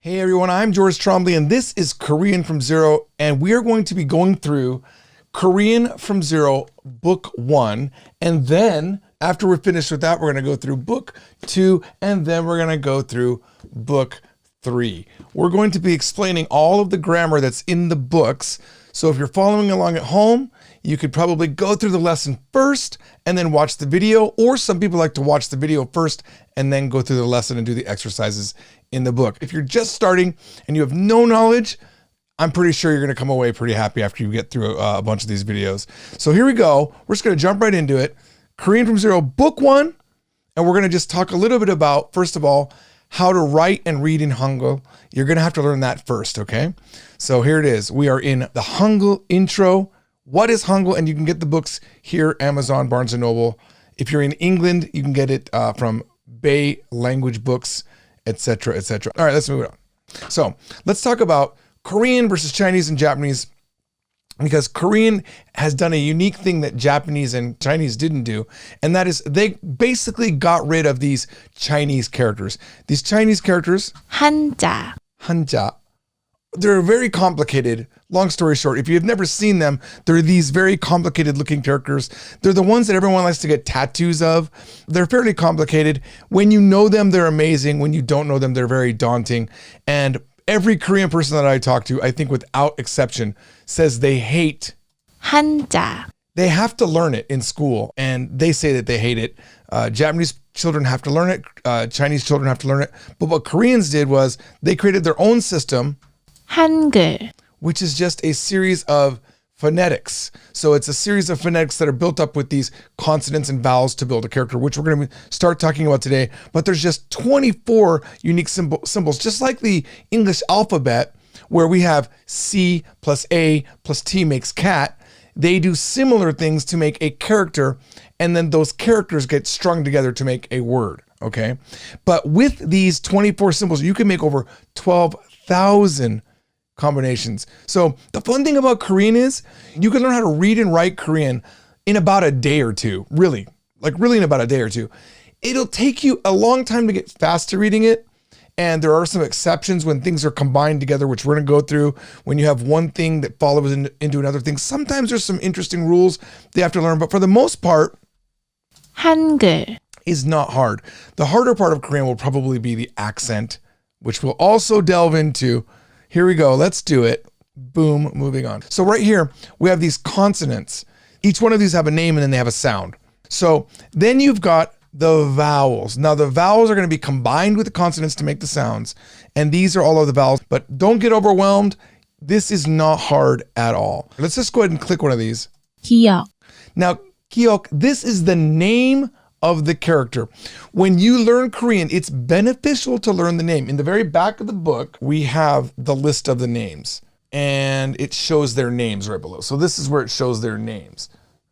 Hey everyone, I'm George Trombley and this is Korean from Zero, and we are going to be going through Korean from Zero Book 1, and then after we're finished with that, we're going to go through Book 2, and then we're going to go through Book 3. We're going to be explaining all of the grammar that's in the books, so if you're following along at home, you could probably go through the lesson first and then watch the video, or some people like to watch the video first and then go through the lesson and do the exercises in the book. If you're just starting and you have no knowledge, I'm pretty sure you're going to come away pretty happy after you get through a bunch of these videos. So here we go. We're just going to jump right into it. Korean from Zero, Book 1. And we're going to just talk a little bit about, first of all, how to write and read in Hangul. You're going to have to learn that first, okay? So here it is. We are in the Hangul intro. What is Hangul? And you can get the books here, Amazon, Barnes & Noble. If you're in England, you can get it from Bay Language Books, etc., etc. All right, let's move it on. So let's talk about Korean versus Chinese and Japanese, because Korean has done a unique thing that Japanese and Chinese didn't do, and that is they basically got rid of these Chinese characters. These Chinese characters, 한자, they're very complicated. Long story short, if you've never seen them, they're these very complicated looking characters. They're the ones that everyone likes to get tattoos of. They're fairly complicated. When you know them, they're amazing. When you don't know them, they're very daunting. And every Korean person that I talk to, I think without exception, says they hate 한자, They have to learn it in school, and they say that they hate it. Japanese children have to learn it. Chinese children have to learn it. But what Koreans did was they created their own system, 한글, which is just a series of phonetics. So it's a series of phonetics that are built up with these consonants and vowels to build a character, which we're going to start talking about today. But there's just 24 unique symbols, just like the English alphabet, where we have C plus A plus T makes cat. They do similar things to make a character, and then those characters get strung together to make a word, okay? But with these 24 symbols, you can make over 12,000 combinations. So the fun thing about Korean is you can learn how to read and write Korean in about a day or two, really in about a day or two. It'll take you a long time to get fast to reading it. And there are some exceptions when things are combined together, which we're going to go through. When you have one thing that follows into another thing, sometimes there's some interesting rules they have to learn. But for the most part, 한글, is not hard. The harder part of Korean will probably be the accent, which we'll also delve into. Here we go. Let's do it. Boom. Moving on. So right here, we have these consonants. Each one of these have a name and then they have a sound. So then you've got the vowels. Now the vowels are going to be combined with the consonants to make the sounds. And these are all of the vowels, but don't get overwhelmed. This is not hard at all. Let's just go ahead and click one of these. 기억, Now, Kiok, this is the name of the character. When you learn Korean, it's beneficial to learn the name. In the very back of the book, we have the list of the names, and it shows their names right below. So this is where it shows their names.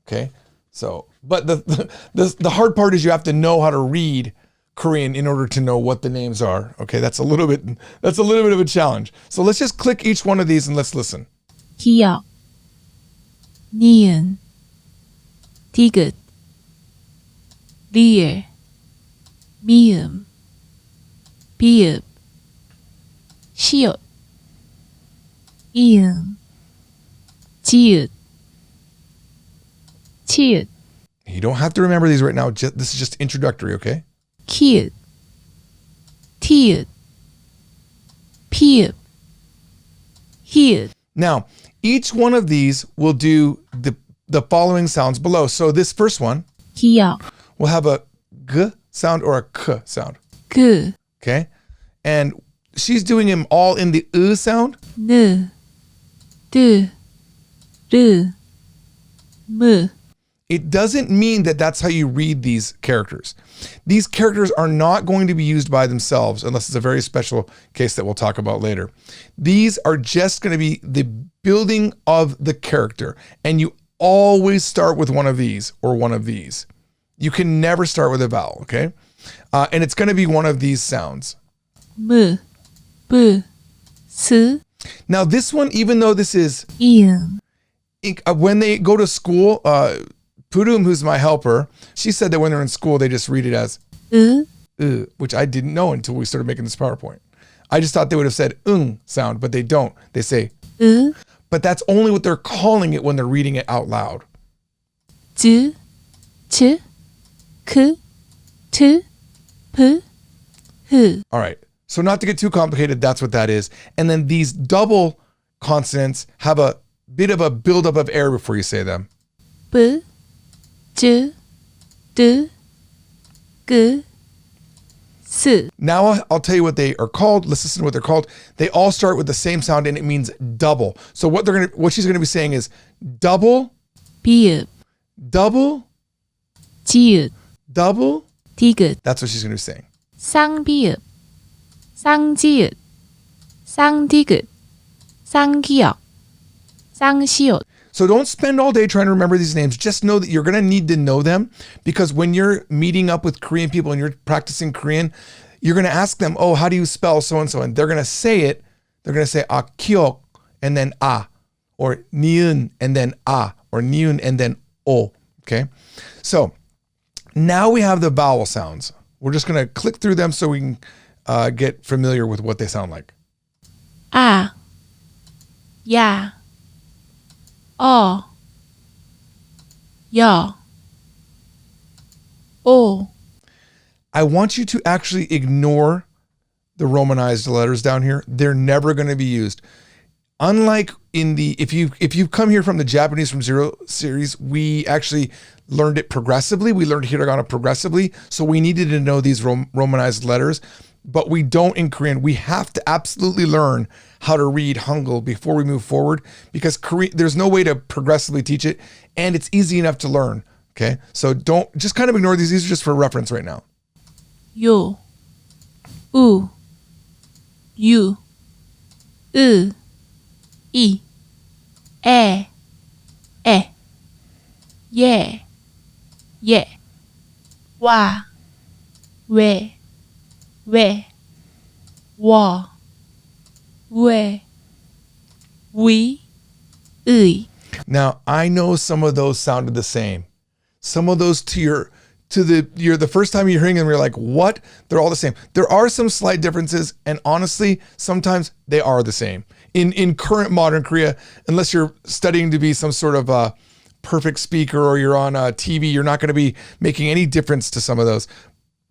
Okay. So, but the hard part is you have to know how to read Korean in order to know what the names are. Okay. That's a little bit of a challenge. So let's just click each one of these and let's listen. 기억, 니은, 디귿, 리을, 미음, 비읍, 시옷, 이응, 지읒, 치읓, You don't have to remember these right now. This is just introductory. Okay. 키읔, 티읕, 피읕, 히읗. Now, each one of these will do the following sounds below. So this first one 기억, will have a g sound or a k sound. 그, Okay. And she's doing them all in the sound. 느, 드, 르, 무. It doesn't mean that that's how you read these characters. These characters are not going to be used by themselves unless it's a very special case that we'll talk about later. These are just going to be the building of the character. And you always start with one of these or one of these. You can never start with a vowel, okay? And it's going to be one of these sounds. 무, 부, 스, Now this one, even though this is, 이응, when they go to school, Pudum, who's my helper, she said that when they're in school, they just read it as 으, which I didn't know until we started making this PowerPoint. I just thought they would have said sound, but they don't. They say, 으, but that's only what they're calling it when they're reading it out loud. 즈, 츠, 크, 트, 프, 흐. All right. So not to get too complicated, that's what that is. And then these double consonants have a bit of a buildup of air before you say them. 뿌, 쯔, 뜨, 끄, 스. Now I'll tell you what they are called. Let's listen to what they're called. They all start with the same sound and it means double. So what she's gonna be saying is double, 비읍, double, 지읒, double. 디귿. That's what she's gonna be saying. 쌍비읍, 쌍지읒, 쌍디귿, 쌍기역, 쌍시옷. So don't spend all day trying to remember these names. Just know that you're going to need to know them, because when you're meeting up with Korean people and you're practicing Korean, you're going to ask them, oh, how do you spell so-and-so? And they're going to say it. They're going to say kiok and then or niun and then or niun and then o. Okay. So now we have the vowel sounds. We're just going to click through them so we can get familiar with what they sound like. 아, 야, 어, 여, 오. I want you to actually ignore the romanized letters down here. They're never going to be used. Unlike in the, if you've come here from the Japanese from Zero series, we actually learned it progressively. We learned hiragana progressively. So we needed to know these romanized letters, but we don't in Korean. We have to absolutely learn how to read Hangul before we move forward, because there's no way to progressively teach it, and it's easy enough to learn. Okay. So don't just kind of ignore these. These are just for reference right now. 요, 우, 유, 으, 이, 에, 예, 와, 왜, 워, 왜, 위, 의. Now, I know some of those sounded the same. Some of those you're the first time you're hearing them, you're like, what? They're all the same. There are some slight differences, and honestly, sometimes they are the same. In current modern Korea, unless you're studying to be some sort of a perfect speaker or you're on TV, you're not going to be making any difference to some of those.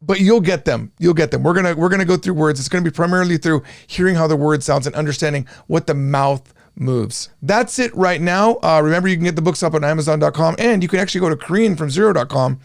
But you'll get them. You'll get them. We're gonna go through words. It's gonna be primarily through hearing how the word sounds and understanding what the mouth moves. That's it right now. Remember, you can get the books up on Amazon.com, and you can actually go to KoreanFromZero.com.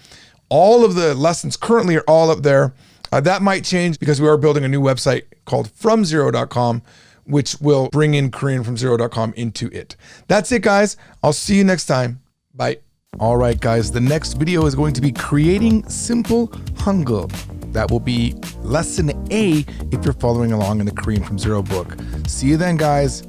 All of the lessons currently are all up there. That might change because we are building a new website called FromZero.com, which will bring in KoreanFromZero.com into it. That's it, guys. I'll see you next time. Bye. All right, guys. The next video is going to be creating simple Hangul. That will be lesson A if you're following along in the Korean from Zero book. See you then, guys.